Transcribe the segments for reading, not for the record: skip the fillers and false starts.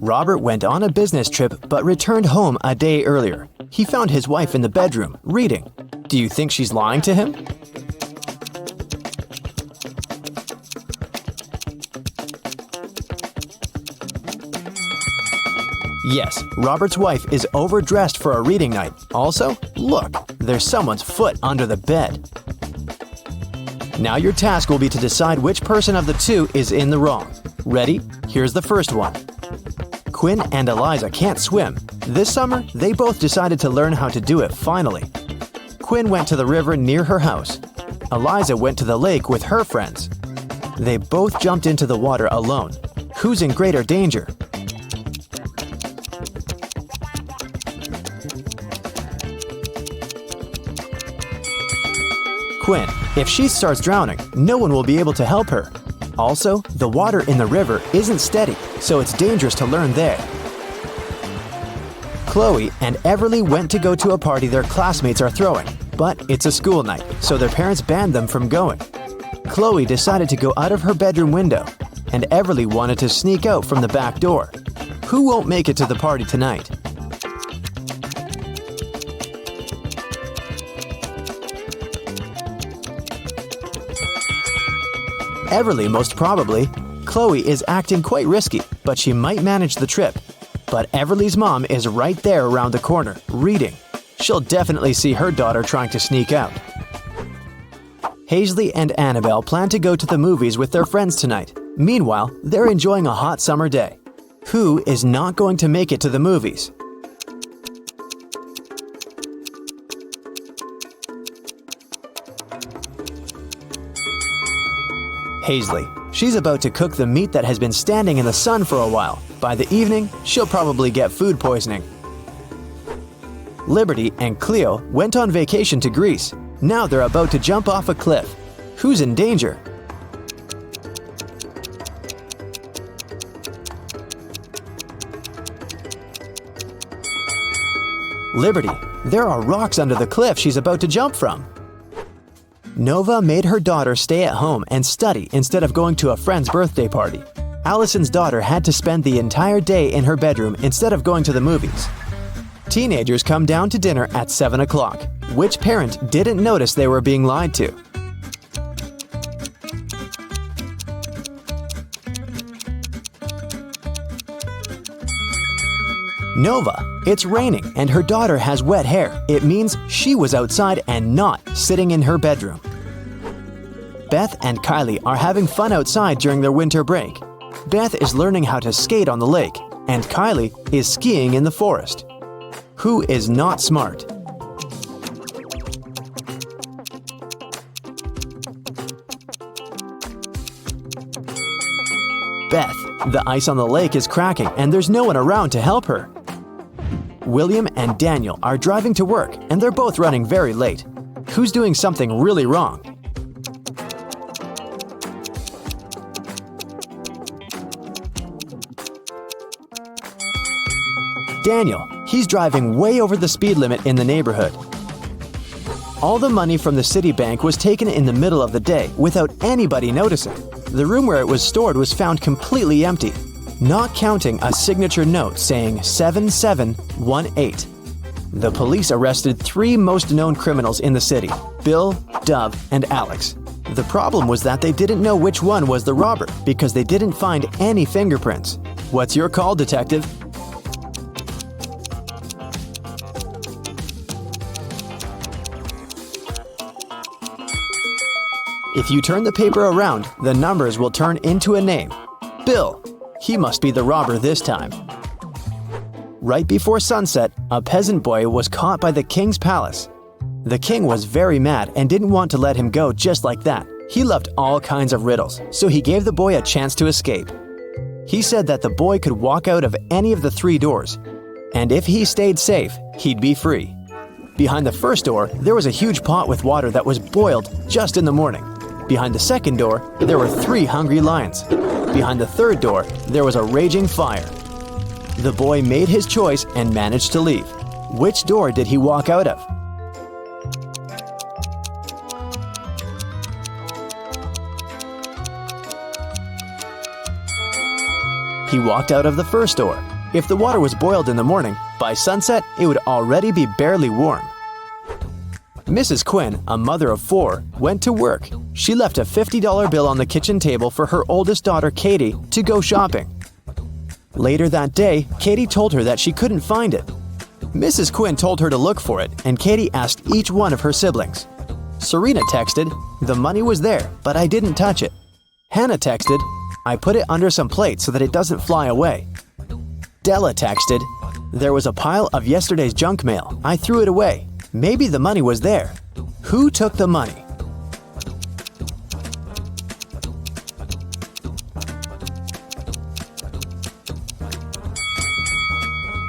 Robert went on a business trip but returned home a day earlier. He found his wife in the bedroom, reading. Do you think she's lying to him? Yes, Robert's wife is overdressed for a reading night. Also, look, there's someone's foot under the bed. Now your task will be to decide which person of the two is in the wrong. Ready? Here's the first one. Quinn and Eliza can't swim. This summer, they both decided to learn how to do it finally. Quinn went to the river near her house. Eliza went to the lake with her friends. They both jumped into the water alone. Who's in greater danger? Quinn. If she starts drowning, no one will be able to help her. Also, the water in the river isn't steady, so it's dangerous to learn there. Chloe and Everly went to go to a party their classmates are throwing, but it's a school night, so their parents banned them from going. Chloe decided to go out of her bedroom window, and Everly wanted to sneak out from the back door. Who won't make it to the party tonight? Everly, most probably. Chloe is acting quite risky, but she might manage the trip. But Everly's mom is right there around the corner, reading. She'll definitely see her daughter trying to sneak out. Hazley and Annabelle plan to go to the movies with their friends tonight. Meanwhile, they're enjoying a hot summer day. Who is not going to make it to the movies? Hazley. She's about to cook the meat that has been standing in the sun for a while. By the evening, she'll probably get food poisoning. Liberty and Cleo went on vacation to Greece. Now they're about to jump off a cliff. Who's in danger? Liberty. There are rocks under the cliff she's about to jump from. Nova made her daughter stay at home and study instead of going to a friend's birthday party. Allison's daughter had to spend the entire day in her bedroom instead of going to the movies. Teenagers come down to dinner at 7 o'clock. Which parent didn't notice they were being lied to? Nova. It's raining and her daughter has wet hair. It means she was outside and not sitting in her bedroom. Beth and Kylie are having fun outside during their winter break. Beth is learning how to skate on the lake, and Kylie is skiing in the forest. Who is not smart? Beth. The ice on the lake is cracking and there's no one around to help her. William and Daniel are driving to work and they're both running very late. Who's doing something really wrong? Daniel. He's driving way over the speed limit in the neighborhood. All the money from the city bank was taken in the middle of the day without anybody noticing. The room where it was stored was found completely empty, not counting a signature note saying 7718. The police arrested 3 most known criminals in the city, Bill, Dove, and Alex. The problem was that they didn't know which one was the robber because they didn't find any fingerprints. What's your call, detective? If you turn the paper around, the numbers will turn into a name. Bill. He must be the robber this time. Right before sunset, a peasant boy was caught by the king's palace. The king was very mad and didn't want to let him go just like that. He loved all kinds of riddles, so he gave the boy a chance to escape. He said that the boy could walk out of any of the 3 doors, and if he stayed safe, he'd be free. Behind the first door, there was a huge pot with water that was boiled just in the morning. Behind the second door, there were 3 hungry lions. Behind the third door, there was a raging fire. The boy made his choice and managed to leave. Which door did he walk out of? He walked out of the first door. If the water was boiled in the morning, by sunset it would already be barely warm. Mrs. Quinn, a mother of 4, went to work. She left a $50 bill on the kitchen table for her oldest daughter, Katie, to go shopping. Later that day, Katie told her that she couldn't find it. Mrs. Quinn told her to look for it, and Katie asked each one of her siblings. Serena texted, "The money was there, but I didn't touch it." Hannah texted, "I put it under some plates so that it doesn't fly away." Della texted, "There was a pile of yesterday's junk mail. I threw it away. Maybe the money was there. Who took the money?"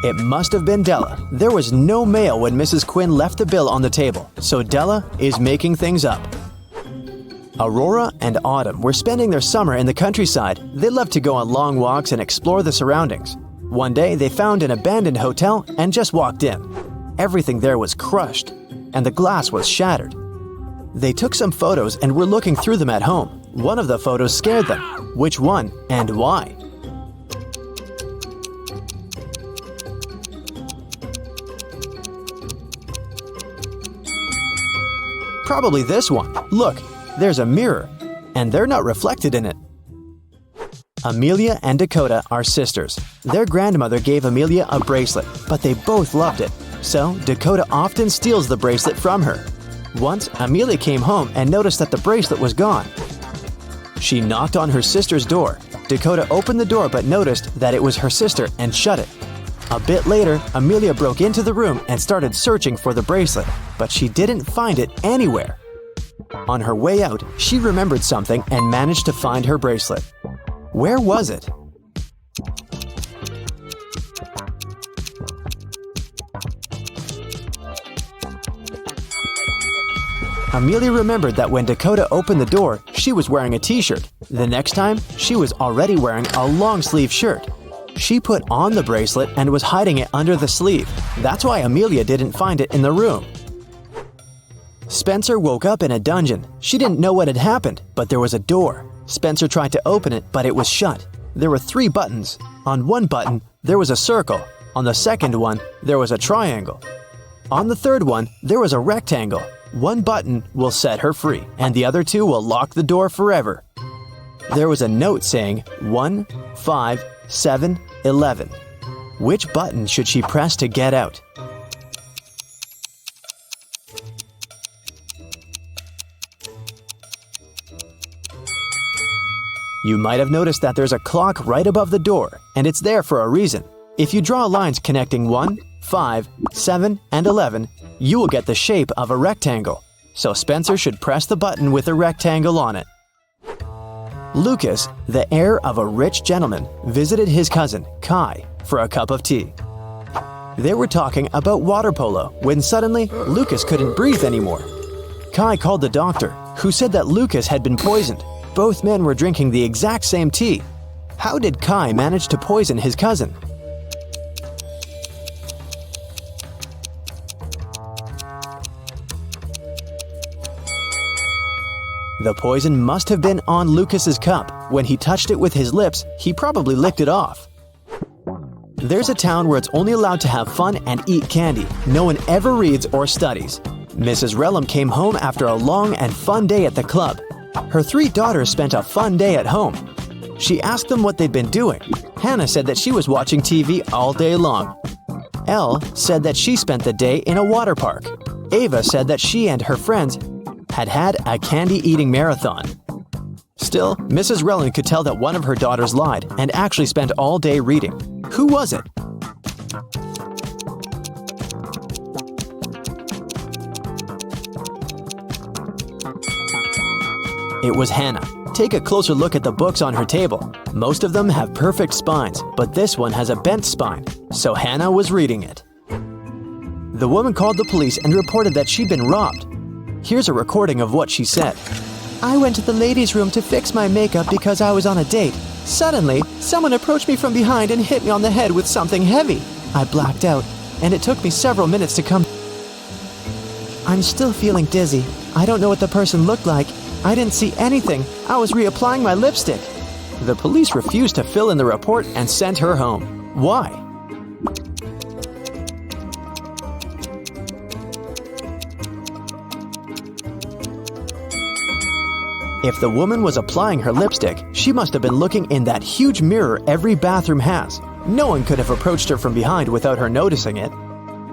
It must have been Della. There was no mail when Mrs. Quinn left the bill on the table, so Della is making things up. Aurora and Autumn were spending their summer in the countryside. They loved to go on long walks and explore the surroundings. One day, they found an abandoned hotel and just walked in. Everything there was crushed, and the glass was shattered. They took some photos and were looking through them at home. One of the photos scared them. Which one and why? Probably this one. Look, there's a mirror, and they're not reflected in it. Amelia and Dakota are sisters. Their grandmother gave Amelia a bracelet, but they both loved it. So Dakota often steals the bracelet from her. Once, Amelia came home and noticed that the bracelet was gone. She knocked on her sister's door. Dakota opened the door but noticed that it was her sister and shut it. A bit later, Amelia broke into the room and started searching for the bracelet, but she didn't find it anywhere. On her way out, she remembered something and managed to find her bracelet. Where was it? Amelia remembered that when Dakota opened the door, she was wearing a t-shirt. The next time, she was already wearing a long-sleeve shirt. She put on the bracelet and was hiding it under the sleeve. That's why Amelia didn't find it in the room. Spencer woke up in a dungeon. She didn't know what had happened, but there was a door. Spencer tried to open it, but it was shut. There were 3 buttons. On one button, there was a circle. On the second one, there was a triangle. On the third one, there was a rectangle. One button will set her free, and the other 2 will lock the door forever. There was a note saying 1, 5, 7, 11. Which button should she press to get out? You might have noticed that there's a clock right above the door, and it's there for a reason. If you draw lines connecting 1, 5, 7, and 11, you will get the shape of a rectangle. So Spencer should press the button with a rectangle on it. Lucas, the heir of a rich gentleman, visited his cousin, Kai, for a cup of tea. They were talking about water polo when suddenly Lucas couldn't breathe anymore. Kai called the doctor, who said that Lucas had been poisoned. Both men were drinking the exact same tea. How did Kai manage to poison his cousin? The poison must have been on Lucas's cup. When he touched it with his lips, he probably licked it off. There's a town where it's only allowed to have fun and eat candy. No one ever reads or studies. Mrs. Relham came home after a long and fun day at the club. Her 3 daughters spent a fun day at home. She asked them what they'd been doing. Hannah said that she was watching TV all day long. Elle said that she spent the day in a water park. Ava said that she and her friends had a candy-eating marathon. Still, Mrs. Relham could tell that one of her daughters lied and actually spent all day reading. Who was it? It was Hannah. Take a closer look at the books on her table. Most of them have perfect spines, but this one has a bent spine, so Hannah was reading it. The woman called the police and reported that she'd been robbed. Here's a recording of what she said. "I went to the ladies' room to fix my makeup because I was on a date. Suddenly, someone approached me from behind and hit me on the head with something heavy. I blacked out, and it took me several minutes to come. I'm still feeling dizzy. I don't know what the person looked like. I didn't see anything. I was reapplying my lipstick." The police refused to fill in the report and sent her home. Why? If the woman was applying her lipstick, she must have been looking in that huge mirror every bathroom has. No one could have approached her from behind without her noticing it.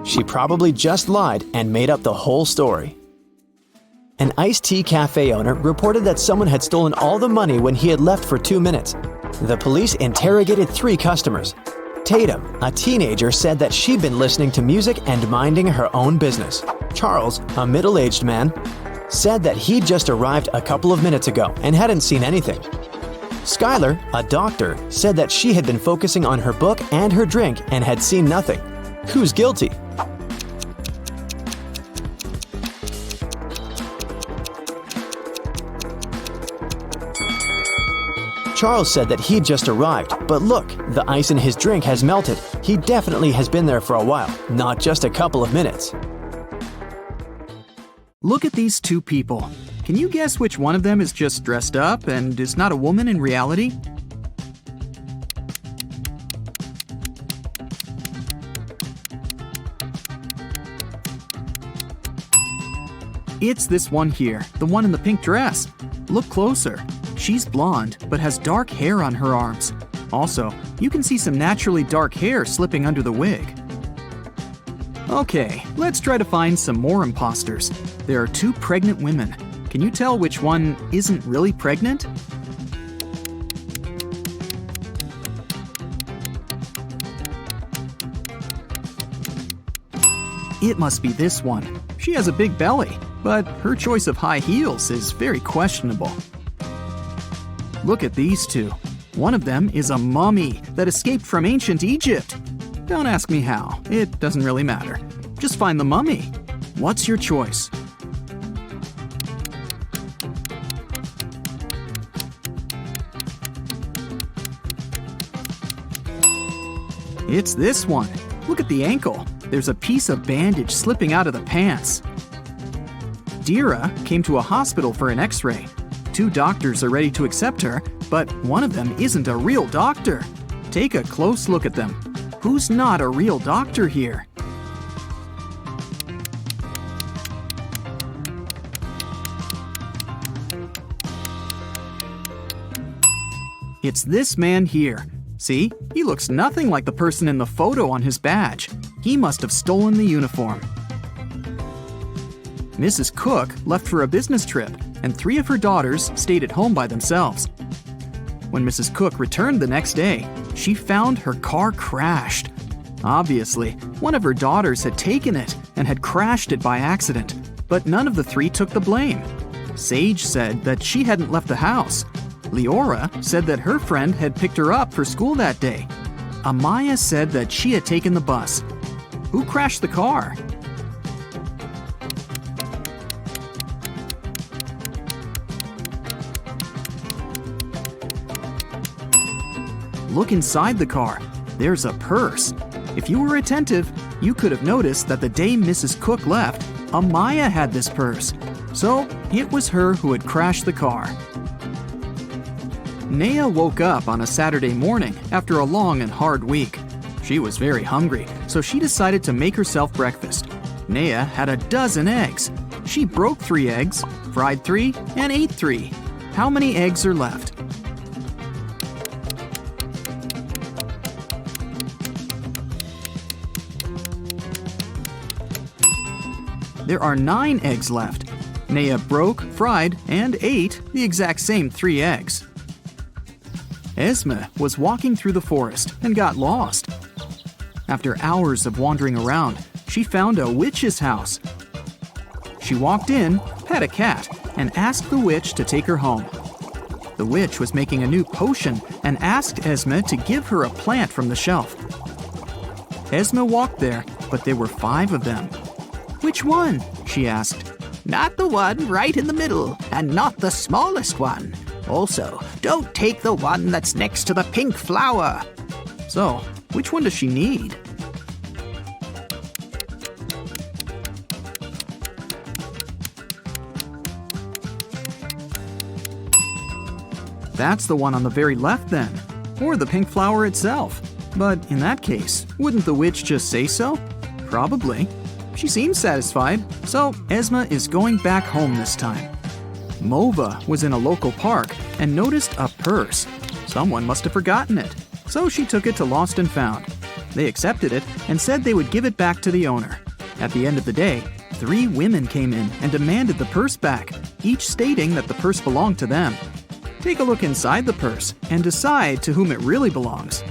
She probably just lied and made up the whole story. An iced tea cafe owner reported that someone had stolen all the money when he had left for 2 minutes. The police interrogated 3 customers. Tatum, a teenager, said that she'd been listening to music and minding her own business. Charles, a middle-aged man, said that he'd just arrived a couple of minutes ago and hadn't seen anything. Skylar, a doctor, said that she had been focusing on her book and her drink and had seen nothing. Who's guilty? Charles said that he'd just arrived, but look, the ice in his drink has melted. He definitely has been there for a while, not just a couple of minutes. Look at these 2 people. Can you guess which one of them is just dressed up and is not a woman in reality? It's this one here, the one in the pink dress. Look closer. She's blonde, but has dark hair on her arms. Also, you can see some naturally dark hair slipping under the wig. Okay, let's try to find some more imposters. There are 2 pregnant women. Can you tell which one isn't really pregnant? It must be this one. She has a big belly, but her choice of high heels is very questionable. Look at these 2. One of them is a mummy that escaped from ancient Egypt. Don't ask me how, it doesn't really matter. Just find the mummy. What's your choice? It's this one. Look at the ankle. There's a piece of bandage slipping out of the pants. Dira came to a hospital for an x-ray. 2 doctors are ready to accept her, but one of them isn't a real doctor. Take a close look at them. Who's not a real doctor here? It's this man here. See? He looks nothing like the person in the photo on his badge. He must have stolen the uniform. Mrs. Cook left for a business trip, and 3 of her daughters stayed at home by themselves. When Mrs. Cook returned the next day, she found her car crashed. Obviously, one of her daughters had taken it and had crashed it by accident, but none of the 3 took the blame. Sage said that she hadn't left the house. Leora said that her friend had picked her up for school that day. Amaya said that she had taken the bus. Who crashed the car? Look inside the car. There's a purse. If you were attentive, you could have noticed that the day Mrs. Cook left, Amaya had this purse. So it was her who had crashed the car. Naya woke up on a Saturday morning after a long and hard week. She was very hungry, so she decided to make herself breakfast. Naya had a dozen eggs. She broke 3 eggs, fried 3, and ate 3. How many eggs are left? There are 9 eggs left. Naya broke, fried, and ate the exact same 3 eggs. Esme was walking through the forest and got lost. After hours of wandering around, she found a witch's house. She walked in, pet a cat, and asked the witch to take her home. The witch was making a new potion and asked Esme to give her a plant from the shelf. Esme walked there, but there were 5 of them. "Which one?" she asked. "Not the one right in the middle, and not the smallest one. Also, don't take the one that's next to the pink flower." So, which one does she need? That's the one on the very left then, or the pink flower itself. But in that case, wouldn't the witch just say so? Probably. She seems satisfied, so Esme is going back home this time. Mova was in a local park and noticed a purse. Someone must have forgotten it, so she took it to Lost and Found. They accepted it and said they would give it back to the owner. At the end of the day, 3 women came in and demanded the purse back, each stating that the purse belonged to them. Take a look inside the purse and decide to whom it really belongs.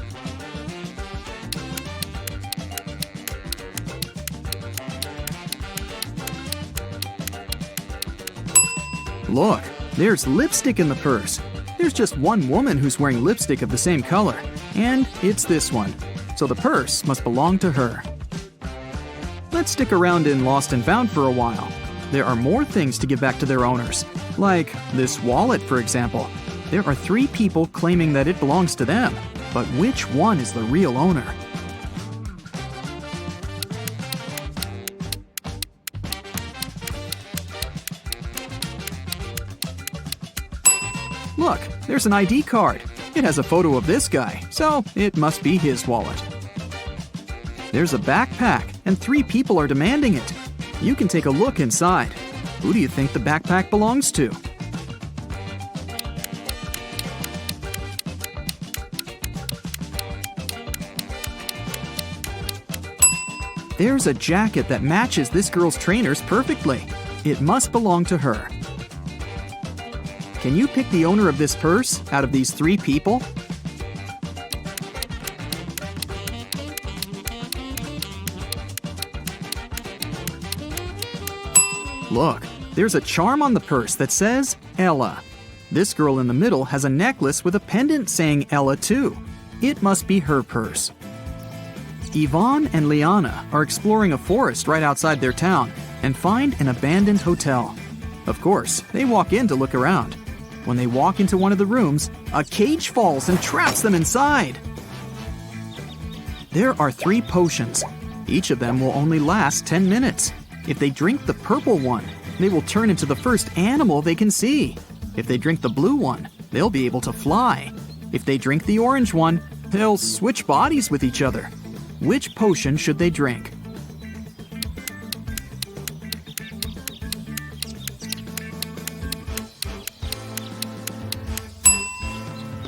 Look, there's lipstick in the purse. There's just one woman who's wearing lipstick of the same color, and it's this one. So the purse must belong to her. Let's stick around in Lost and Found for a while. There are more things to give back to their owners, like this wallet, for example. There are 3 people claiming that it belongs to them, but which one is the real owner? Look, there's an ID card. It has a photo of this guy, so it must be his wallet. There's a backpack, and 3 people are demanding it. You can take a look inside. Who do you think the backpack belongs to? There's a jacket that matches this girl's trainers perfectly. It must belong to her. Can you pick the owner of this purse out of these 3 people? Look, there's a charm on the purse that says Ella. This girl in the middle has a necklace with a pendant saying Ella too. It must be her purse. Yvonne and Liana are exploring a forest right outside their town and find an abandoned hotel. Of course, they walk in to look around. When they walk into one of the rooms, a cage falls and traps them inside. There are 3 potions. Each of them will only last 10 minutes. If they drink the purple one, they will turn into the first animal they can see. If they drink the blue one, they'll be able to fly. If they drink the orange one, they'll switch bodies with each other. Which potion should they drink?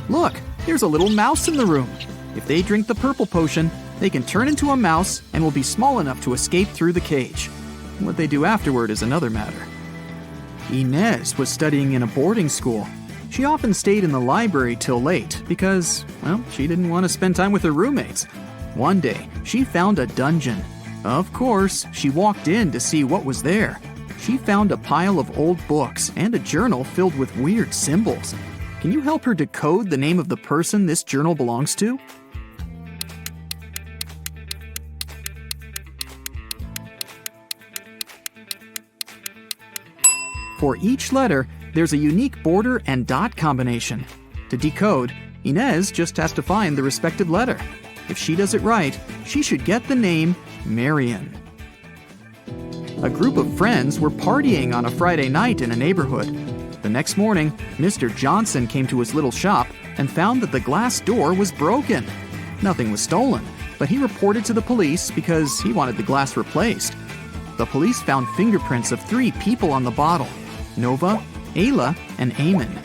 Look, there's a little mouse in the room. If they drink the purple potion, they can turn into a mouse and will be small enough to escape through the cage. What they do afterward is another matter. Inez was studying in a boarding school. She often stayed in the library till late because, well, she didn't want to spend time with her roommates. One day, she found a dungeon. Of course, she walked in to see what was there. She found a pile of old books and a journal filled with weird symbols. Can you help her decode the name of the person this journal belongs to? For each letter, there's a unique border and dot combination. To decode, Inez just has to find the respective letter. If she does it right, she should get the name Marion. A group of friends were partying on a Friday night in a neighborhood. The next morning, Mr. Johnson came to his little shop and found that the glass door was broken. Nothing was stolen, but he reported to the police because he wanted the glass replaced. The police found fingerprints of 3 people on the bottle: Nova, Ayla, and Eamon.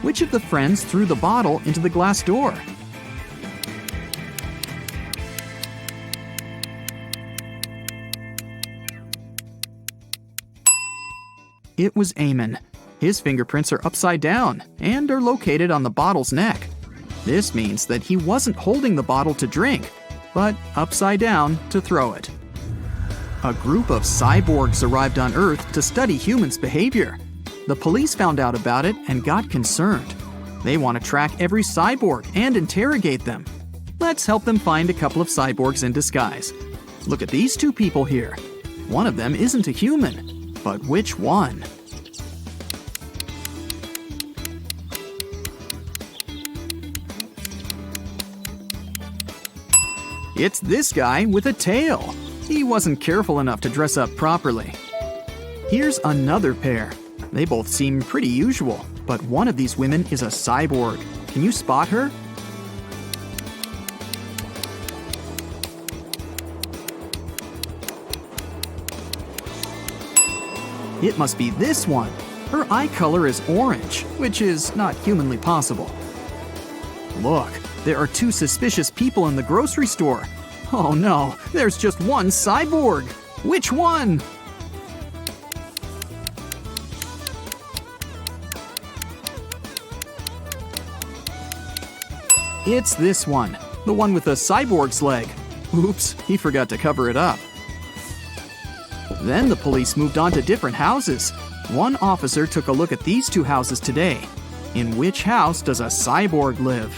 Which of the friends threw the bottle into the glass door? It was Eamon. His fingerprints are upside down and are located on the bottle's neck. This means that he wasn't holding the bottle to drink, but upside down to throw it. A group of cyborgs arrived on Earth to study humans' behavior. The police found out about it and got concerned. They want to track every cyborg and interrogate them. Let's help them find a couple of cyborgs in disguise. Look at these 2 people here. One of them isn't a human, but which one? It's this guy with a tail. He wasn't careful enough to dress up properly. Here's another pair. They both seem pretty usual, but one of these women is a cyborg. Can you spot her? It must be this one. Her eye color is orange, which is not humanly possible. Look, there are two suspicious people in the grocery store. Oh no, there's just one cyborg. Which one? It's this one, the one with the cyborg's leg. Oops, he forgot to cover it up. Then the police moved on to different houses. One officer took a look at these two houses today. In which house does a cyborg live?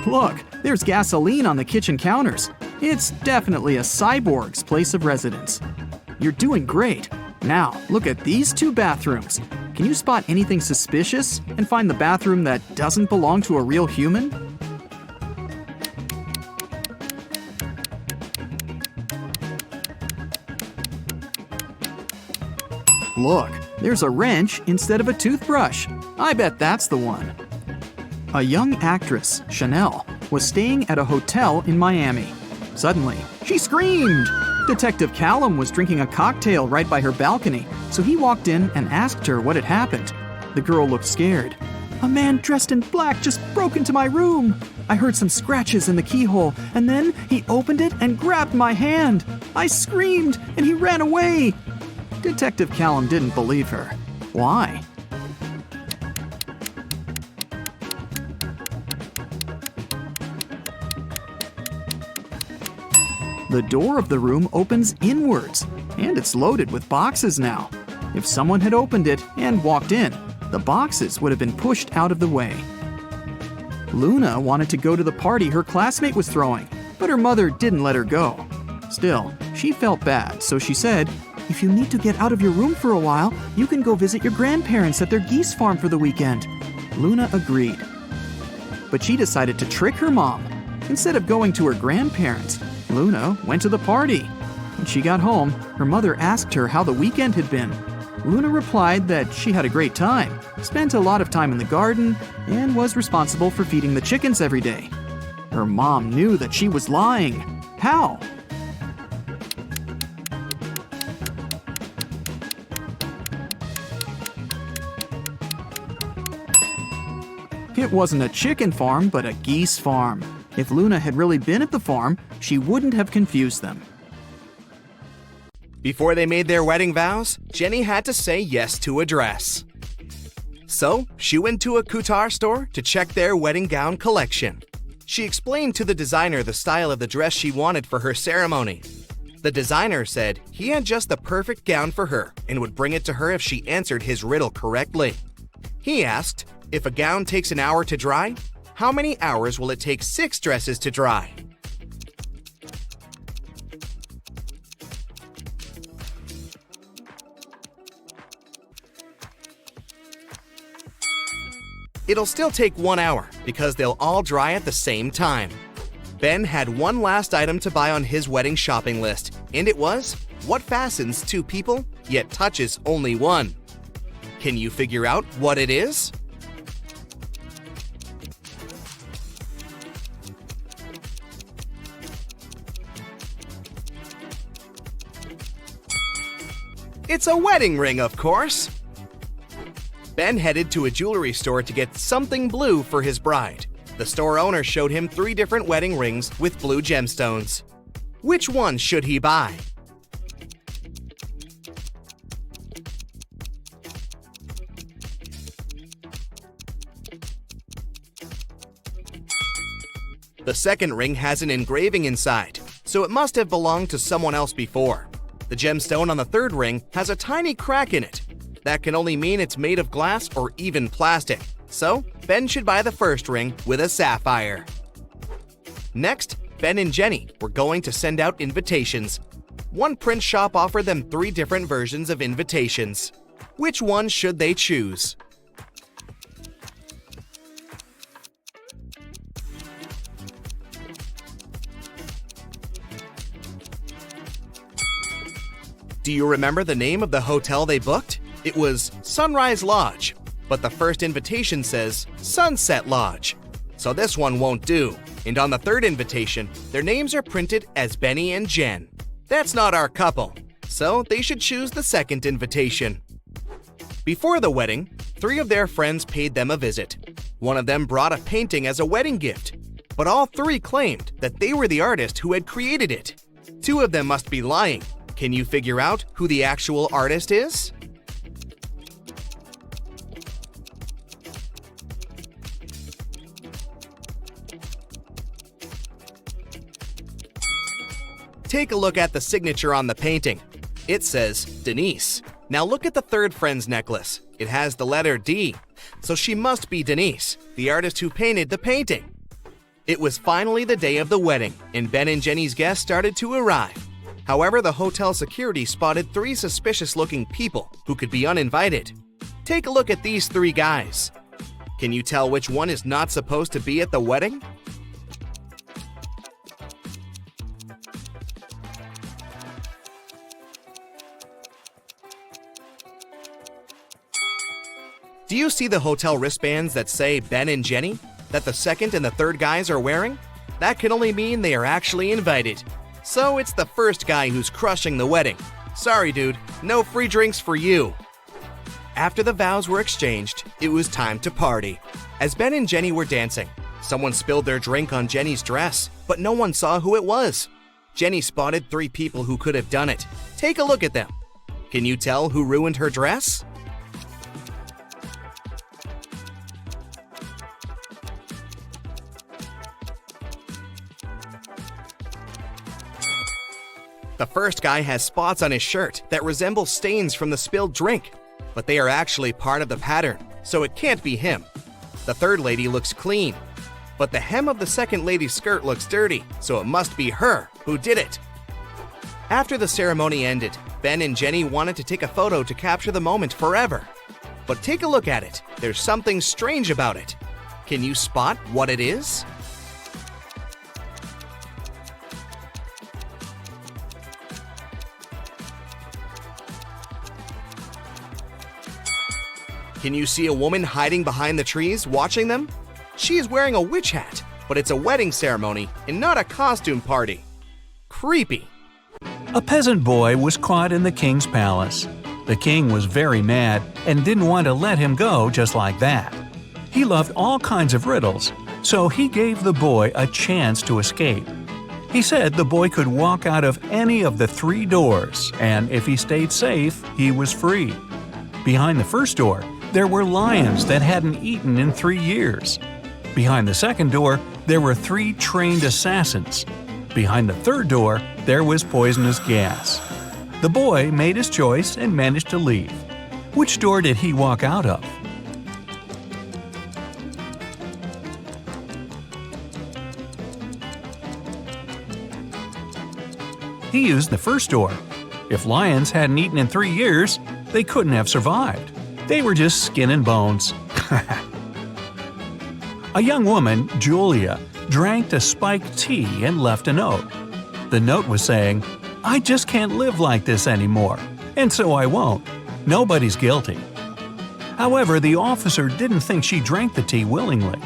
Look, there's gasoline on the kitchen counters. It's definitely a cyborg's place of residence. You're doing great. Now, look at these two bathrooms. Can you spot anything suspicious and find the bathroom that doesn't belong to a real human? Look, there's a wrench instead of a toothbrush. I bet that's the one. A young actress, Chanel, was staying at a hotel in Miami. Suddenly, she screamed! Detective Callum was drinking a cocktail right by her balcony, so he walked in and asked her what had happened. The girl looked scared. "A man dressed in black just broke into my room. I heard some scratches in the keyhole, and then he opened it and grabbed my hand. I screamed, and he ran away." Detective Callum didn't believe her. Why? The door of the room opens inwards, and it's loaded with boxes now. If someone had opened it and walked in, the boxes would have been pushed out of the way. Luna wanted to go to the party her classmate was throwing, but her mother didn't let her go. Still, she felt bad, so she said, "If you need to get out of your room for a while, you can go visit your grandparents at their geese farm for the weekend." Luna agreed. But she decided to trick her mom. Instead of going to her grandparents, Luna went to the party. When she got home, her mother asked her how the weekend had been. Luna replied that she had a great time, spent a lot of time in the garden, and was responsible for feeding the chickens every day. Her mom knew that she was lying. How? It wasn't a chicken farm, but a geese farm. If Luna had really been at the farm, she wouldn't have confused them. Before they made their wedding vows, Jenny had to say yes to a dress. So, she went to a couture store to check their wedding gown collection. She explained to the designer the style of the dress she wanted for her ceremony. The designer said he had just the perfect gown for her and would bring it to her if she answered his riddle correctly. He asked, if a gown takes an hour to dry, how many hours will it take 6 dresses to dry? It'll still take 1 hour because they'll all dry at the same time. Ben had one last item to buy on his wedding shopping list, and it was what fastens 2 people yet touches only one. Can you figure out what it is? It's a wedding ring, of course. Ben headed to a jewelry store to get something blue for his bride. The store owner showed him 3 different wedding rings with blue gemstones. Which one should he buy? The second ring has an engraving inside, so it must have belonged to someone else before. The gemstone on the third ring has a tiny crack in it. That can only mean it's made of glass or even plastic. So, Ben should buy the first ring with a sapphire. Next, Ben and Jenny were going to send out invitations. One print shop offered them 3 different versions of invitations. Which one should they choose? Do you remember the name of the hotel they booked? It was Sunrise Lodge, but the first invitation says Sunset Lodge. so this one won't do. And on the third invitation, their names are printed as Benny and Jen. That's not our couple, so they should choose the second invitation. Before the wedding, 3 of their friends paid them a visit. One of them brought a painting as a wedding gift, but all 3 claimed that they were the artist who had created it. 2 of them must be lying. Can you figure out who the actual artist is? Take a look at the signature on the painting. It says Denise. Now look at the third friend's necklace. It has the letter D, so she must be Denise, the artist who painted the painting. It was finally the day of the wedding, and Ben and Jenny's guests started to arrive. However, the hotel security spotted 3 suspicious-looking people who could be uninvited. Take a look at these 3 guys. Can you tell which one is not supposed to be at the wedding? Do you see the hotel wristbands that say Ben and Jenny, that the second and the third guys are wearing? That can only mean they are actually invited. So it's the first guy who's crushing the wedding. Sorry, dude, no free drinks for you. After the vows were exchanged, it was time to party. As Ben and Jenny were dancing, someone spilled their drink on Jenny's dress, but no one saw who it was. Jenny spotted 3 people who could have done it. Take a look at them. Can you tell who ruined her dress? The first guy has spots on his shirt that resemble stains from the spilled drink, but they are actually part of the pattern, so it can't be him. The third lady looks clean, but the hem of the second lady's skirt looks dirty, so it must be her who did it. After the ceremony ended, Ben and Jenny wanted to take a photo to capture the moment forever. But take a look at it. There's something strange about it. Can you spot what it is? Can you see a woman hiding behind the trees watching them? She is wearing a witch hat, but it's a wedding ceremony and not a costume party. Creepy. A peasant boy was caught in the king's palace. The king was very mad and didn't want to let him go just like that. He loved all kinds of riddles, so he gave the boy a chance to escape. He said the boy could walk out of any of the 3 doors, and if he stayed safe, he was free. Behind the first door, there were lions that hadn't eaten in 3 years. Behind the second door, there were 3 trained assassins. Behind the third door, there was poisonous gas. The boy made his choice and managed to leave. Which door did he walk out of? He used the first door. If lions hadn't eaten in 3 years, they couldn't have survived. They were just skin and bones. A young woman, Julia, drank a spiked tea and left a note. The note was saying, "I just can't live like this anymore, and so I won't. Nobody's guilty." However, the officer didn't think she drank the tea willingly.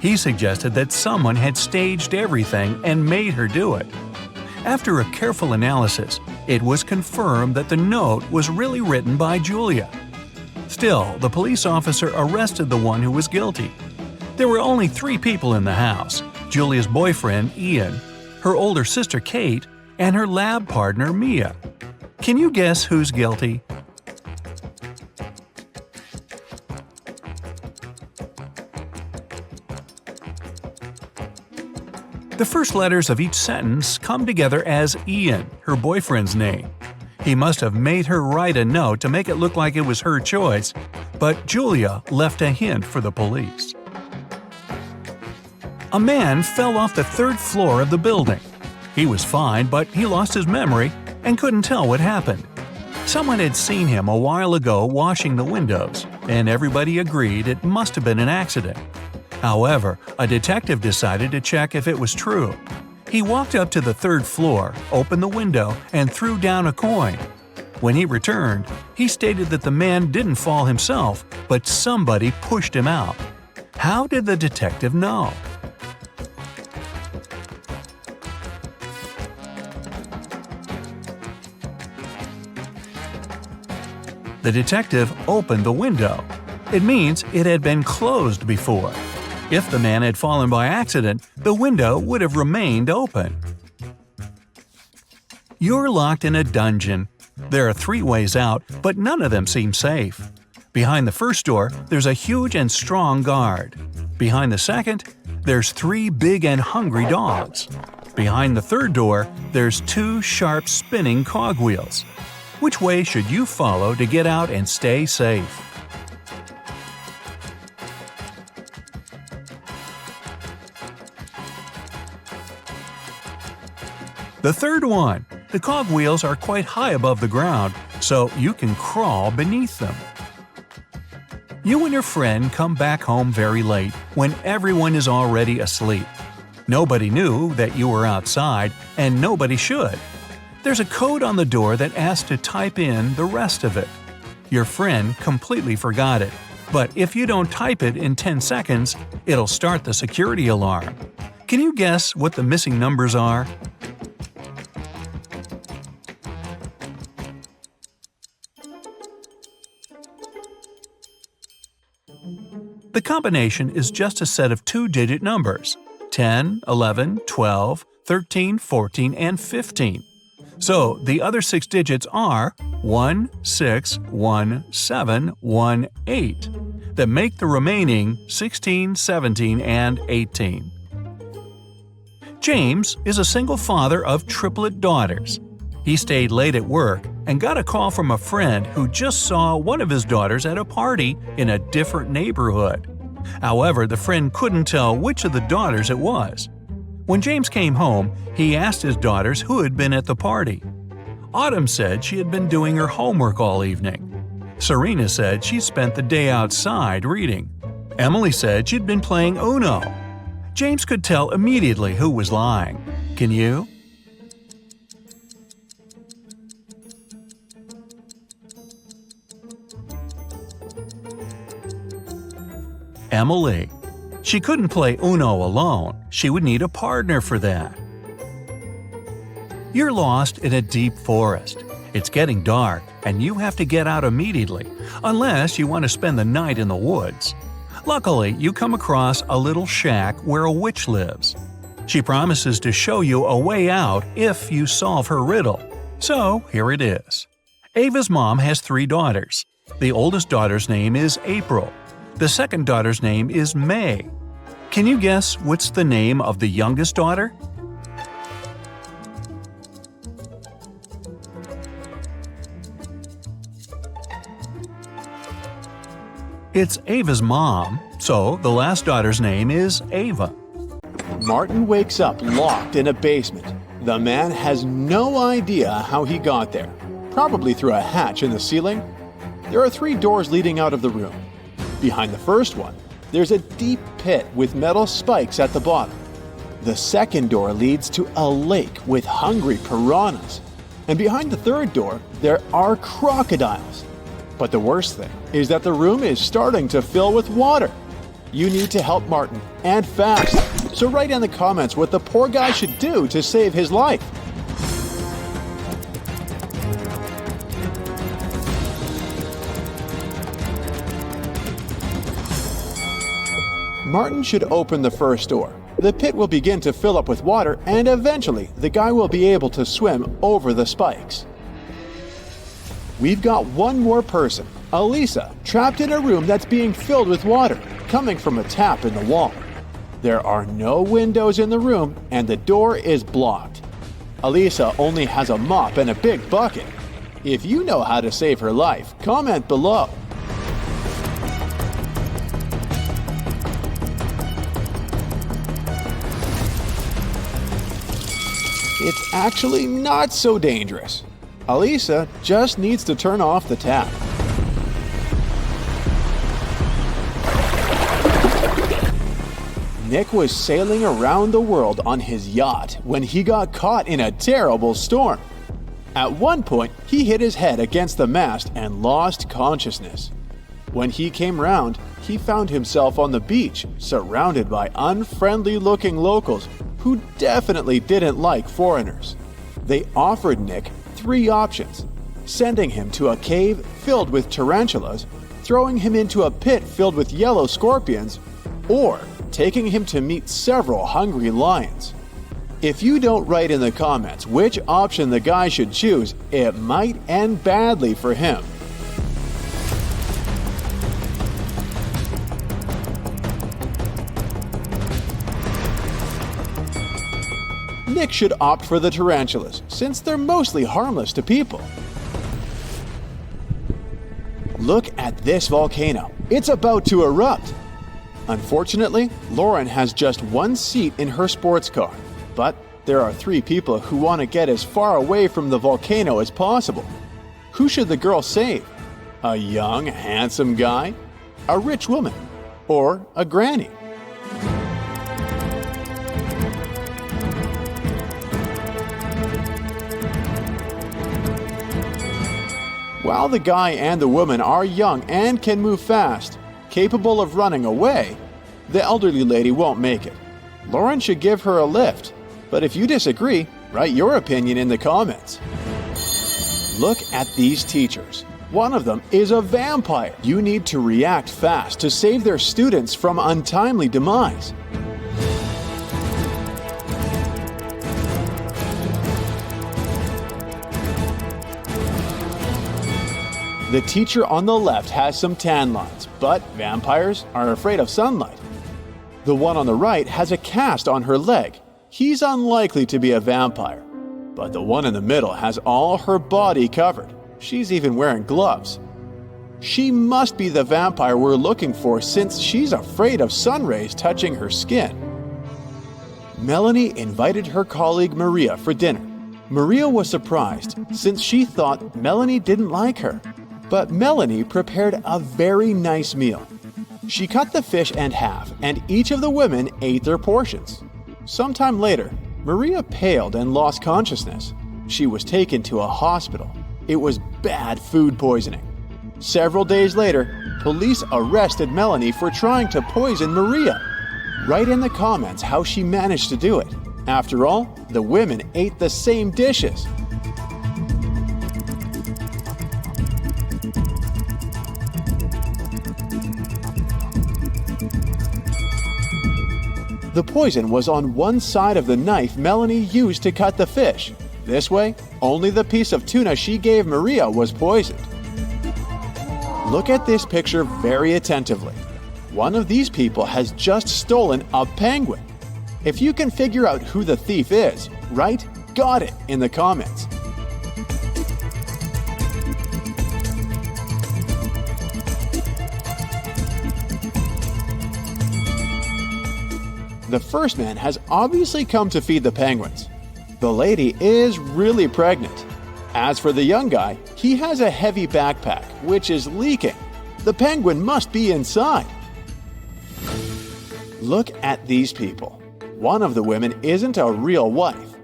He suggested that someone had staged everything and made her do it. After a careful analysis, it was confirmed that the note was really written by Julia. Still, the police officer arrested the one who was guilty. There were only 3 people in the house: Julia's boyfriend, Ian, her older sister, Kate, and her lab partner, Mia. Can you guess who's guilty? The first letters of each sentence come together as Ian, her boyfriend's name. He must have made her write a note to make it look like it was her choice, but Julia left a hint for the police. A man fell off the 3rd floor of the building. He was fine, but he lost his memory and couldn't tell what happened. Someone had seen him a while ago washing the windows, and everybody agreed it must have been an accident. However, a detective decided to check if it was true. He walked up to the 3rd floor, opened the window, and threw down a coin. When he returned, he stated that the man didn't fall himself, but somebody pushed him out. How did the detective know? The detective opened the window. It means it had been closed before. If the man had fallen by accident, the window would have remained open. You're locked in a dungeon. There are 3 ways out, but none of them seem safe. Behind the first door, there's a huge and strong guard. Behind the second, there's 3 big and hungry dogs. Behind the third door, there's 2 sharp spinning cogwheels. Which way should you follow to get out and stay safe? The third one. The cogwheels are quite high above the ground, so you can crawl beneath them. You and your friend come back home very late, when everyone is already asleep. Nobody knew that you were outside, and nobody should. There's a code on the door that asks to type in the rest of it. Your friend completely forgot it, but if you don't type it in 10 seconds, it'll start the security alarm. Can you guess what the missing numbers are? The combination is just a set of 2-digit numbers: 10, 11, 12, 13, 14, and 15. So the other 6 digits are 1, 6, 1, 7, 1, 8 that make the remaining 16, 17, and 18. James is a single father of triplet daughters. He stayed late at work and got a call from a friend who just saw one of his daughters at a party in a different neighborhood. However, the friend couldn't tell which of the daughters it was. When James came home, he asked his daughters who had been at the party. Autumn said she had been doing her homework all evening. Serena said she spent the day outside reading. Emily said she'd been playing Uno. James could tell immediately who was lying. Can you? Emily. She couldn't play Uno alone. She would need a partner for that. You're lost in a deep forest. It's getting dark, and you have to get out immediately, unless you want to spend the night in the woods. Luckily, you come across a little shack where a witch lives. She promises to show you a way out if you solve her riddle. So, here it is. Ava's mom has 3 daughters. The oldest daughter's name is April. The second daughter's name is May. Can you guess what's the name of the youngest daughter? It's Ava's mom, so the last daughter's name is Ava. Martin wakes up locked in a basement. The man has no idea how he got there. Probably through a hatch in the ceiling. There are 3 doors leading out of the room. Behind the first one, there's a deep pit with metal spikes at the bottom. The second door leads to a lake with hungry piranhas. And behind the third door, there are crocodiles. But the worst thing is that the room is starting to fill with water. You need to help Martin, and fast. So write in the comments what the poor guy should do to save his life. Martin should open the first door. The pit will begin to fill up with water, and eventually the guy will be able to swim over the spikes. We've got one more person, Elisa, trapped in a room that's being filled with water, coming from a tap in the wall. There are no windows in the room, and the door is blocked. Elisa only has a mop and a big bucket. If you know how to save her life, comment below. It's actually not so dangerous. Elisa just needs to turn off the tap. Nick was sailing around the world on his yacht when he got caught in a terrible storm. At one point, he hit his head against the mast and lost consciousness. When he came round, he found himself on the beach, surrounded by unfriendly-looking locals who definitely didn't like foreigners. They offered Nick 3 options: sending him to a cave filled with tarantulas, throwing him into a pit filled with yellow scorpions, or taking him to meet several hungry lions. If you don't write in the comments which option the guy should choose, it might end badly for him. Nick should opt for the tarantulas, since they're mostly harmless to people. Look at this volcano. It's about to erupt. Unfortunately, Lauren has just one seat in her sports car, but there are 3 people who want to get as far away from the volcano as possible. Who should the girl save? A young, handsome guy? A rich woman? Or a granny? While the guy and the woman are young and can move fast, capable of running away, the elderly lady won't make it. Lauren should give her a lift, but if you disagree, write your opinion in the comments. Look at these teachers. One of them is a vampire. You need to react fast to save their students from untimely demise. The teacher on the left has some tan lines, but vampires are afraid of sunlight. The one on the right has a cast on her leg. He's unlikely to be a vampire. But the one in the middle has all her body covered. She's even wearing gloves. She must be the vampire we're looking for since she's afraid of sun rays touching her skin. Melanie invited her colleague Maria for dinner. Maria was surprised since she thought Melanie didn't like her. But Melanie prepared a very nice meal. She cut the fish in half, and each of the women ate their portions. Sometime later, Maria paled and lost consciousness. She was taken to a hospital. It was bad food poisoning. Several days later, police arrested Melanie for trying to poison Maria. Write in the comments how she managed to do it. After all, the women ate the same dishes. The poison was on one side of the knife Melanie used to cut the fish. This way, only the piece of tuna she gave Maria was poisoned. Look at this picture very attentively. One of these people has just stolen a penguin. If you can figure out who the thief is, write "got it" in the comments. The first man has obviously come to feed the penguins. The lady is really pregnant. As for the young guy, he has a heavy backpack, which is leaking. The penguin must be inside. Look at these people. One of the women isn't a real wife.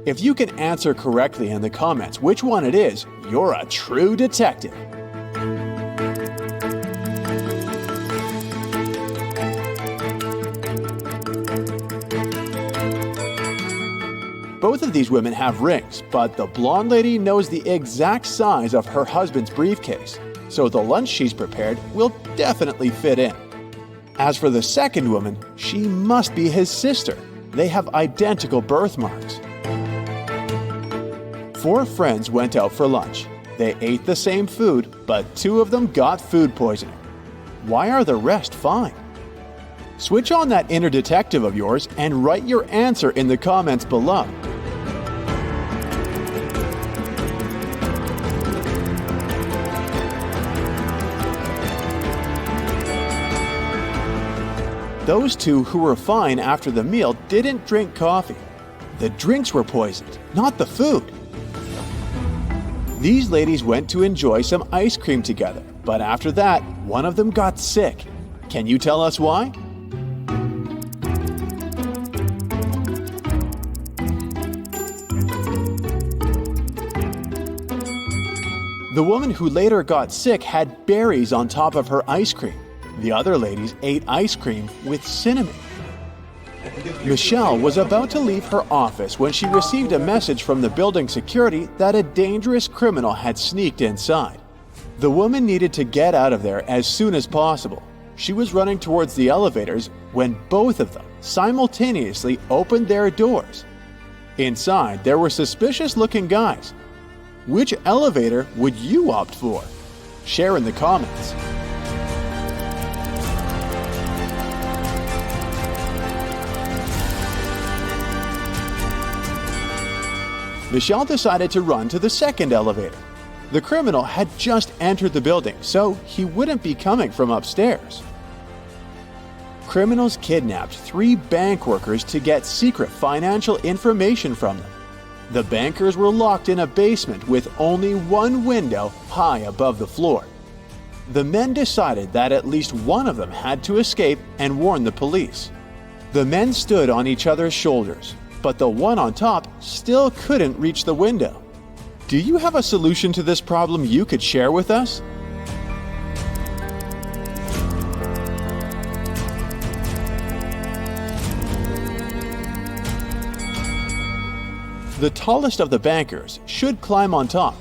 If you can answer correctly in the comments which one it is, you're a true detective. Both of these women have rings, but the blonde lady knows the exact size of her husband's briefcase, so the lunch she's prepared will definitely fit in. As for the second woman, she must be his sister. They have identical birthmarks. 4 friends went out for lunch. They ate the same food, but 2 of them got food poisoning. Why are the rest fine? Switch on that inner detective of yours and write your answer in the comments below. Those 2 who were fine after the meal didn't drink coffee. The drinks were poisoned, not the food. These ladies went to enjoy some ice cream together, but after that, one of them got sick. Can you tell us why? The woman who later got sick had berries on top of her ice cream. The other ladies ate ice cream with cinnamon. Michelle was about to leave her office when she received a message from the building security that a dangerous criminal had sneaked inside. The woman needed to get out of there as soon as possible. She was running towards the elevators when both of them simultaneously opened their doors. Inside, there were suspicious-looking guys. Which elevator would you opt for? Share in the comments. Michelle decided to run to the second elevator. The criminal had just entered the building, so he wouldn't be coming from upstairs. Criminals kidnapped 3 bank workers to get secret financial information from them. The bankers were locked in a basement with only one window high above the floor. The men decided that at least one of them had to escape and warn the police. The men stood on each other's shoulders, but the one on top still couldn't reach the window. Do you have a solution to this problem you could share with us? The tallest of the bankers should climb on top.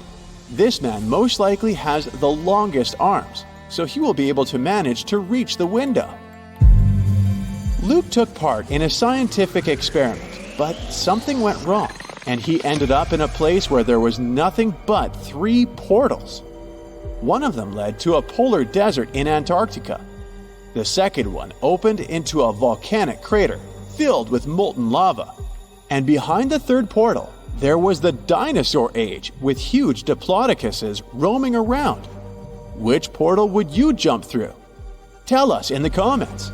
This man most likely has the longest arms, so he will be able to manage to reach the window. Luke took part in a scientific experiment, but something went wrong, and he ended up in a place where there was nothing but 3 portals. One of them led to a polar desert in Antarctica. The second one opened into a volcanic crater filled with molten lava. And behind the third portal, there was the dinosaur age with huge diplodocuses roaming around. Which portal would you jump through? Tell us in the comments.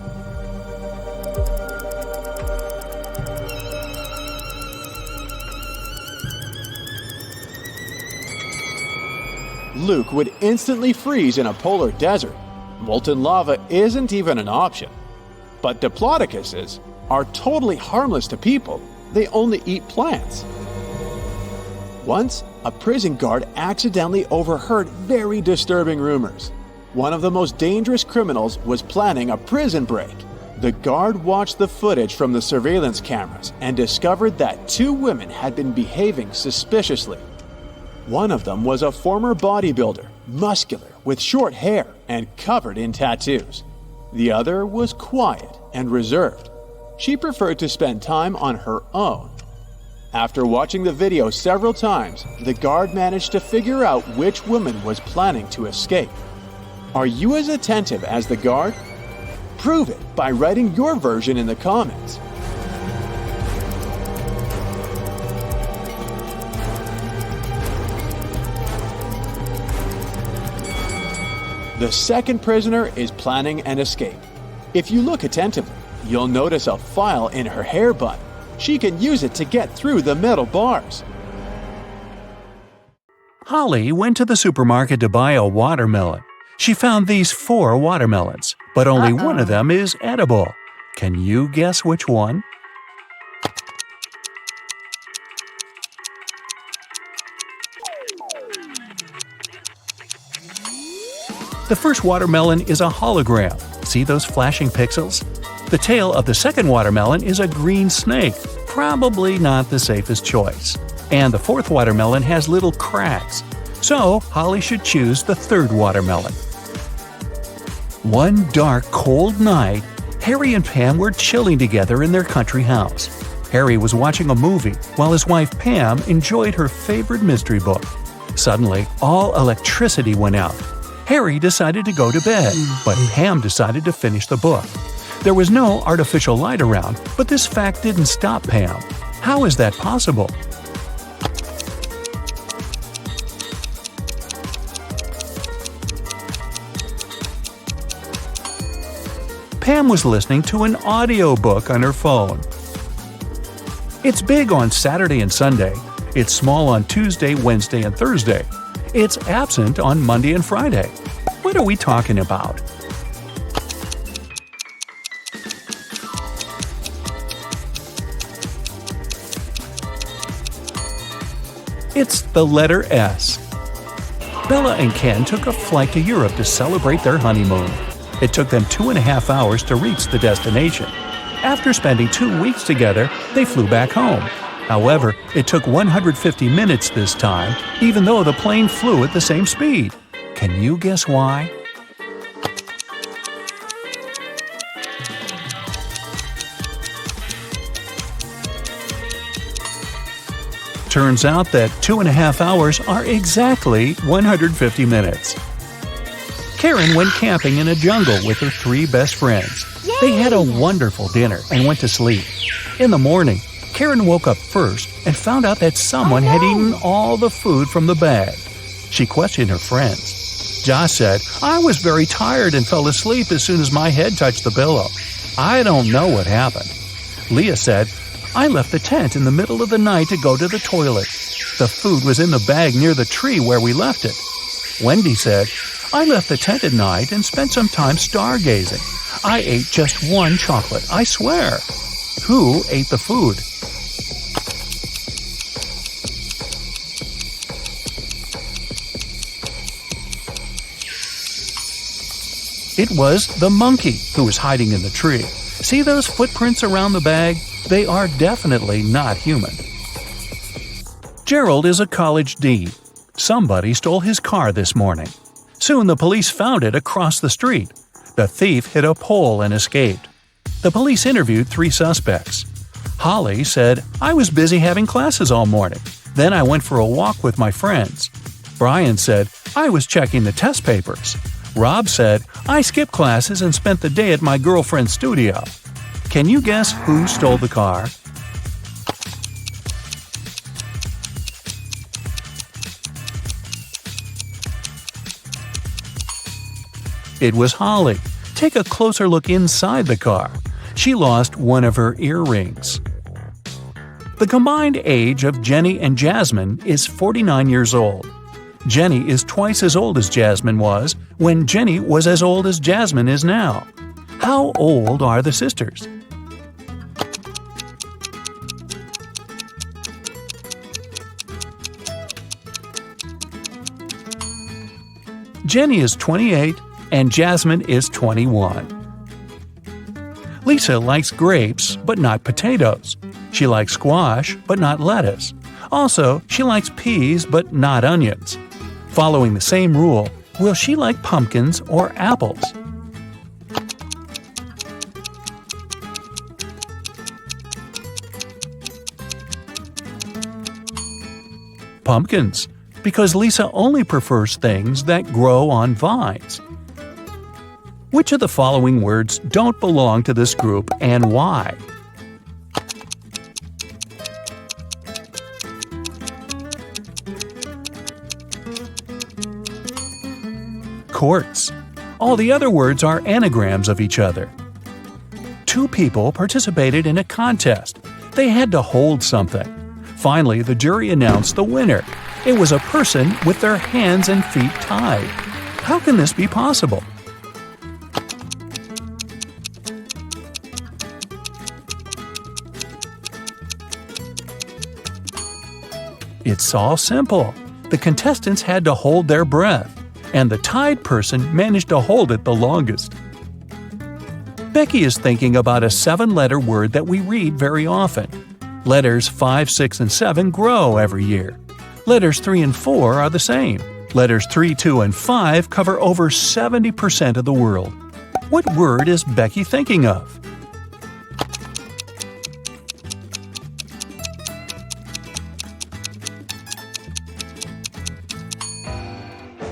Luke would instantly freeze in a polar desert. Molten lava isn't even an option. But diplodocuses are totally harmless to people. They only eat plants. Once, a prison guard accidentally overheard very disturbing rumors. One of the most dangerous criminals was planning a prison break. The guard watched the footage from the surveillance cameras and discovered that 2 women had been behaving suspiciously. One of them was a former bodybuilder, muscular, with short hair and covered in tattoos. The other was quiet and reserved. She preferred to spend time on her own. After watching the video several times, the guard managed to figure out which woman was planning to escape. Are you as attentive as the guard? Prove it by writing your version in the comments. The second prisoner is planning an escape. If you look attentively, you'll notice a file in her hair bun. She can use it to get through the metal bars. Holly went to the supermarket to buy a watermelon. She found these 4 watermelons, but only one of them is edible. Can you guess which one? The first watermelon is a hologram. See those flashing pixels? The tail of the second watermelon is a green snake, probably not the safest choice. And the fourth watermelon has little cracks. So, Holly should choose the third watermelon. One dark, cold night, Harry and Pam were chilling together in their country house. Harry was watching a movie while his wife Pam enjoyed her favorite mystery book. Suddenly, all electricity went out. Harry decided to go to bed, but Pam decided to finish the book. There was no artificial light around, but this fact didn't stop Pam. How is that possible? Pam was listening to an audiobook on her phone. It's big on Saturday and Sunday. It's small on Tuesday, Wednesday, and Thursday. It's absent on Monday and Friday. What are we talking about? It's the letter S. Bella and Ken took a flight to Europe to celebrate their honeymoon. It took them 2.5 hours to reach the destination. After spending 2 weeks together, they flew back home. However, it took 150 minutes this time, even though the plane flew at the same speed. Can you guess why? Turns out that 2.5 hours are exactly 150 minutes. Karen went camping in a jungle with her 3 best friends. They had a wonderful dinner and went to sleep. In the morning, Karen woke up first and found out that someone had eaten all the food from the bag. She questioned her friends. Josh said, "I was very tired and fell asleep as soon as my head touched the pillow. I don't know what happened." Leah said, "I left the tent in the middle of the night to go to the toilet. The food was in the bag near the tree where we left it." Wendy said, "I left the tent at night and spent some time stargazing. I ate just 1 chocolate, I swear." Who ate the food? It was the monkey who was hiding in the tree. See those footprints around the bag? They are definitely not human. Gerald is a college dean. Somebody stole his car this morning. Soon the police found it across the street. The thief hit a pole and escaped. The police interviewed 3 suspects. Holly said, "I was busy having classes all morning. Then I went for a walk with my friends." Brian said, "I was checking the test papers." Rob said, "I skipped classes and spent the day at my girlfriend's studio." Can you guess who stole the car? It was Holly. Take a closer look inside the car. She lost one of her earrings. The combined age of Jenny and Jasmine is 49 years old. Jenny is twice as old as Jasmine was when Jenny was as old as Jasmine is now. How old are the sisters? Jenny is 28 and Jasmine is 21. Lisa likes grapes but not potatoes. She likes squash but not lettuce. Also, she likes peas but not onions. Following the same rule, will she like pumpkins or apples? Pumpkins, because Lisa only prefers things that grow on vines. Which of the following words don't belong to this group and why? Quartz. All the other words are anagrams of each other. 2 people participated in a contest. They had to hold something. Finally, the jury announced the winner. It was a person with their hands and feet tied. How can this be possible? It's all simple. The contestants had to hold their breath, and the tied person managed to hold it the longest. Becky is thinking about a 7-letter word that we read very often. Letters 5, 6, and 7 grow every year. Letters 3 and 4 are the same. Letters 3, 2, and 5 cover over 70% of the world. What word is Becky thinking of?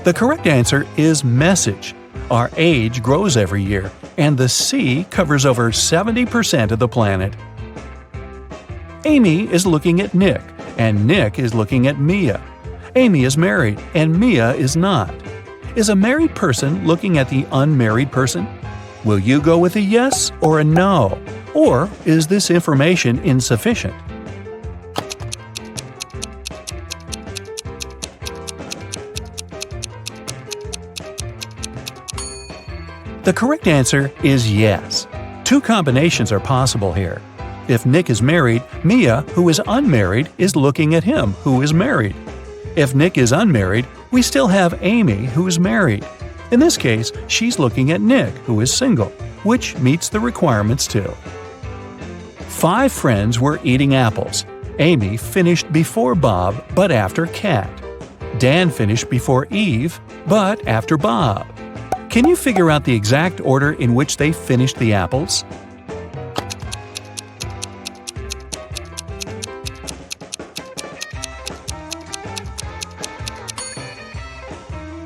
The correct answer is message. Our age grows every year, and the sea covers over 70% of the planet. Amy is looking at Nick, and Nick is looking at Mia. Amy is married, and Mia is not. Is a married person looking at the unmarried person? Will you go with a yes or a no? Or is this information insufficient? The correct answer is yes. 2 combinations are possible here. If Nick is married, Mia, who is unmarried, is looking at him, who is married. If Nick is unmarried, we still have Amy, who is married. In this case, she's looking at Nick, who is single, which meets the requirements too. 5 friends were eating apples. Amy finished before Bob, but after Kat. Dan finished before Eve, but after Bob. Can you figure out the exact order in which they finished the apples?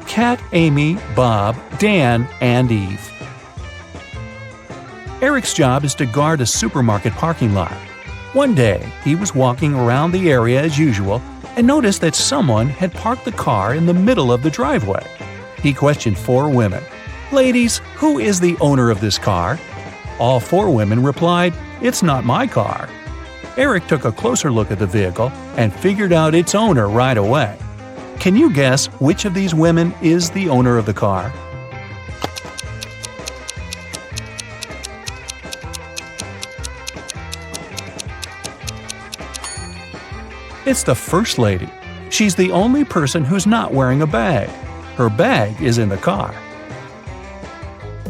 Kat, Amy, Bob, Dan, and Eve. Eric's job is to guard a supermarket parking lot. One day, he was walking around the area as usual and noticed that someone had parked the car in the middle of the driveway. He questioned 4 women. "Ladies, who is the owner of this car?" All 4 women replied, "It's not my car." Eric took a closer look at the vehicle and figured out its owner right away. Can you guess which of these women is the owner of the car? It's the First Lady. She's the only person who's not wearing a bag. Her bag is in the car.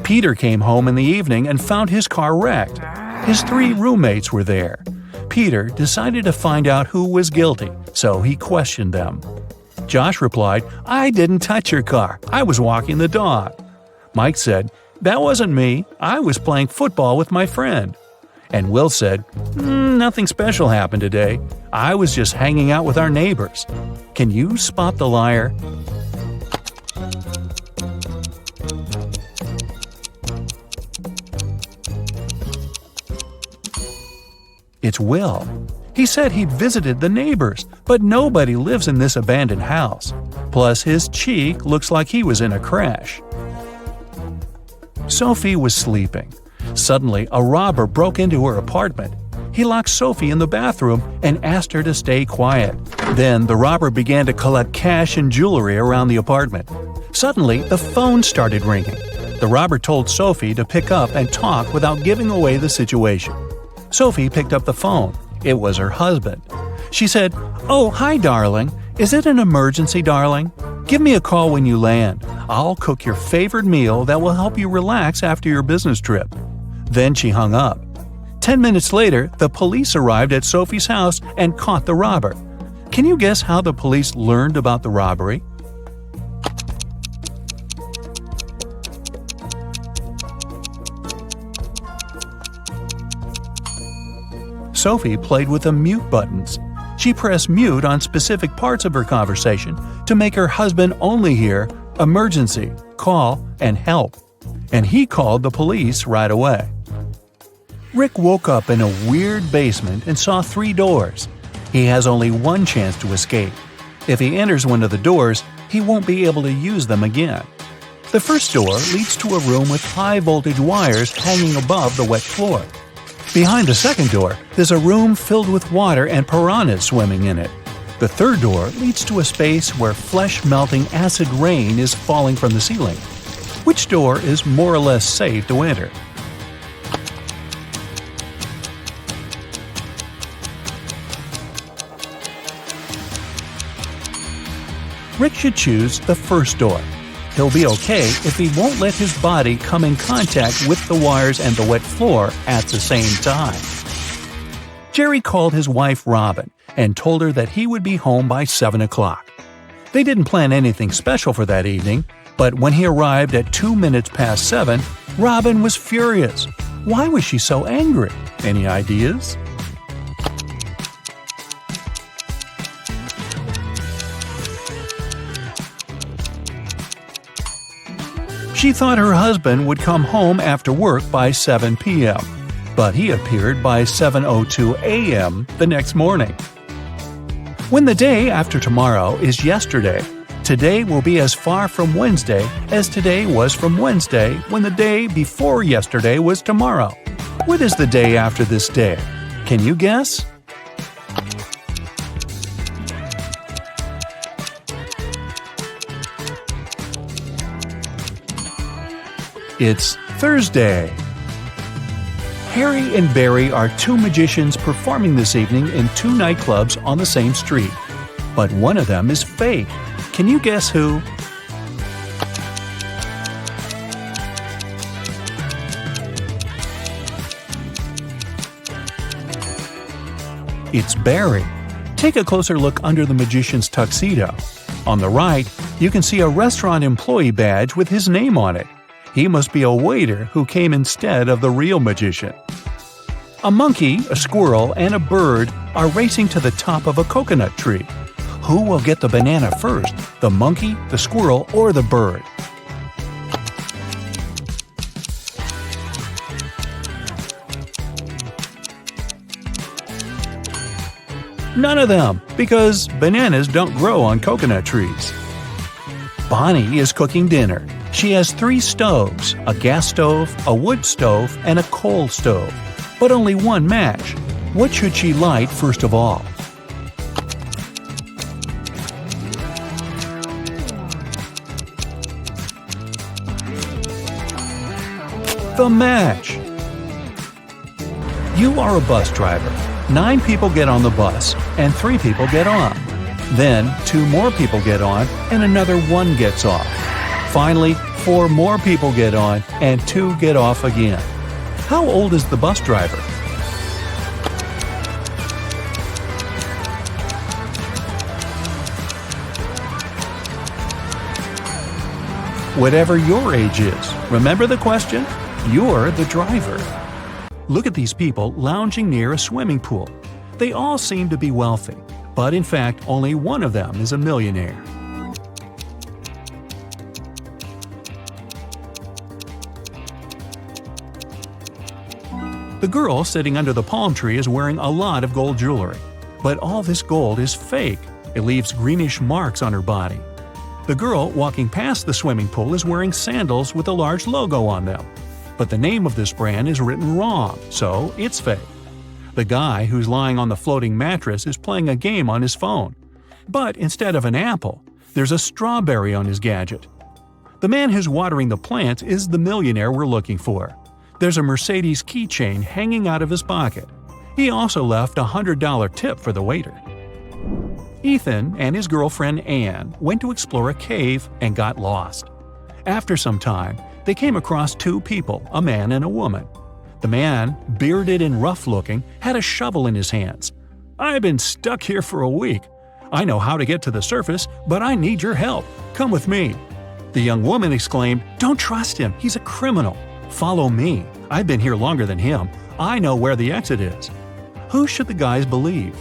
Peter came home in the evening and found his car wrecked. His 3 roommates were there. Peter decided to find out who was guilty, so he questioned them. Josh replied, "I didn't touch your car. I was walking the dog." Mike said, "That wasn't me. I was playing football with my friend." And Will said, "Nothing special happened today. I was just hanging out with our neighbors." Can you spot the liar? It's Will. He said he'd visited the neighbors, but nobody lives in this abandoned house. Plus, his cheek looks like he was in a crash. Sophie was sleeping. Suddenly, a robber broke into her apartment. He locked Sophie in the bathroom and asked her to stay quiet. Then, the robber began to collect cash and jewelry around the apartment. Suddenly, the phone started ringing. The robber told Sophie to pick up and talk without giving away the situation. Sophie picked up the phone. It was her husband. She said, "Oh, hi, darling. Is it an emergency, darling? Give me a call when you land. I'll cook your favorite meal that will help you relax after your business trip." Then she hung up. 10 minutes later, the police arrived at Sophie's house and caught the robber. Can you guess how the police learned about the robbery? Sophie played with the mute buttons. She pressed mute on specific parts of her conversation to make her husband only hear "emergency," "call," and "help." And he called the police right away. Rick woke up in a weird basement and saw 3 doors. He has only one chance to escape. If he enters one of the doors, he won't be able to use them again. The first door leads to a room with high-voltage wires hanging above the wet floor. Behind the second door, there's a room filled with water and piranhas swimming in it. The third door leads to a space where flesh-melting acid rain is falling from the ceiling. Which door is more or less safe to enter? Rick should choose the first door. He'll be okay if he won't let his body come in contact with the wires and the wet floor at the same time. Jerry called his wife Robin and told her that he would be home by 7 o'clock. They didn't plan anything special for that evening, but when he arrived at 2 minutes past 7, Robin was furious. Why was she so angry? Any ideas? She thought her husband would come home after work by 7 p.m., but he appeared by 7:02 a.m. the next morning. When the day after tomorrow is yesterday, today will be as far from Wednesday as today was from Wednesday when the day before yesterday was tomorrow. What is the day after this day? Can you guess? It's Thursday. Harry and Barry are 2 magicians performing this evening in 2 nightclubs on the same street. But one of them is fake. Can you guess who? It's Barry. Take a closer look under the magician's tuxedo. On the right, you can see a restaurant employee badge with his name on it. He must be a waiter who came instead of the real magician. A monkey, a squirrel, and a bird are racing to the top of a coconut tree. Who will get the banana first, the monkey, the squirrel, or the bird? None of them, because bananas don't grow on coconut trees. Bonnie is cooking dinner. She has 3 stoves, a gas stove, a wood stove, and a coal stove, but only one match. What should she light first of all? The match! You are a bus driver. 9 people get on the bus, and 3 people get on. Then 2 more people get on, and another 1 gets off. Finally, 4 more people get on, and 2 get off again. How old is the bus driver? Whatever your age is, remember the question? You're the driver. Look at these people lounging near a swimming pool. They all seem to be wealthy, but in fact only one of them is a millionaire. The girl sitting under the palm tree is wearing a lot of gold jewelry, but all this gold is fake. It leaves greenish marks on her body. The girl walking past the swimming pool is wearing sandals with a large logo on them. But the name of this brand is written wrong, so it's fake. The guy who's lying on the floating mattress is playing a game on his phone. But instead of an apple, there's a strawberry on his gadget. The man who's watering the plants is the millionaire we're looking for. There's a Mercedes keychain hanging out of his pocket. He also left a $100 tip for the waiter. Ethan and his girlfriend Anne went to explore a cave and got lost. After some time, they came across 2 people, a man and a woman. The man, bearded and rough-looking, had a shovel in his hands. "I've been stuck here for a week. I know how to get to the surface, but I need your help. Come with me." The young woman exclaimed, "Don't trust him. He's a criminal. Follow me. I've been here longer than him. I know where the exit is." Who should the guys believe?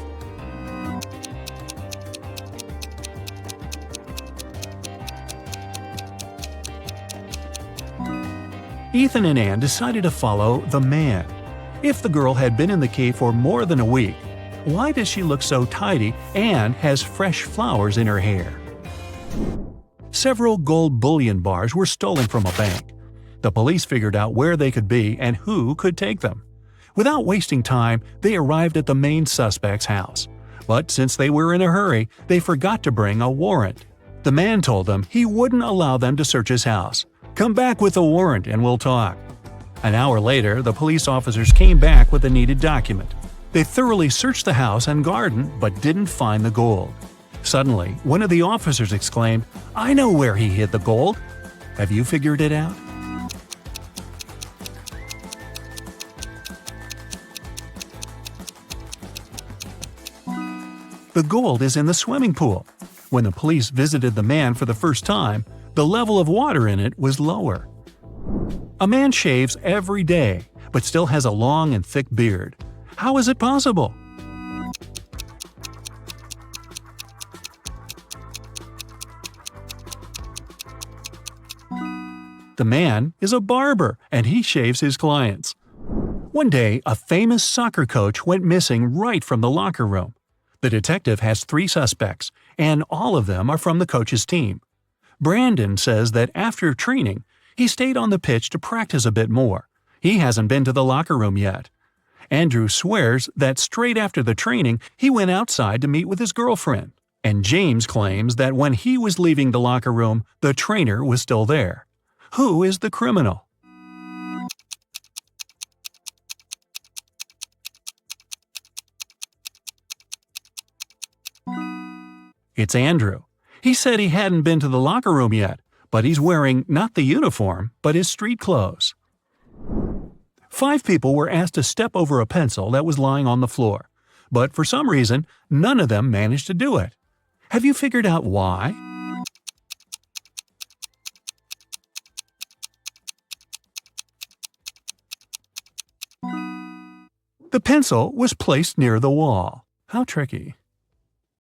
Ethan and Anne decided to follow the man. If the girl had been in the cave for more than a week, why does she look so tidy and has fresh flowers in her hair? Several gold bullion bars were stolen from a bank. The police figured out where they could be and who could take them. Without wasting time, they arrived at the main suspect's house. But since they were in a hurry, they forgot to bring a warrant. The man told them he wouldn't allow them to search his house. "Come back with a warrant and we'll talk." An hour later, the police officers came back with the needed document. They thoroughly searched the house and garden but didn't find the gold. Suddenly, one of the officers exclaimed, "I know where he hid the gold." Have you figured it out? The gold is in the swimming pool. When the police visited the man for the first time, the level of water in it was lower. A man shaves every day, but still has a long and thick beard. How is it possible? The man is a barber, and he shaves his clients. One day, a famous soccer coach went missing right from the locker room. The detective has 3 suspects, and all of them are from the coach's team. Brandon says that after training, he stayed on the pitch to practice a bit more. He hasn't been to the locker room yet. Andrew swears that straight after the training, he went outside to meet with his girlfriend. And James claims that when he was leaving the locker room, the trainer was still there. Who is the criminal? It's Andrew. He said he hadn't been to the locker room yet, but he's wearing not the uniform, but his street clothes. 5 people were asked to step over a pencil that was lying on the floor. but for some reason, none of them managed to do it. Have you figured out why? The pencil was placed near the wall. How tricky.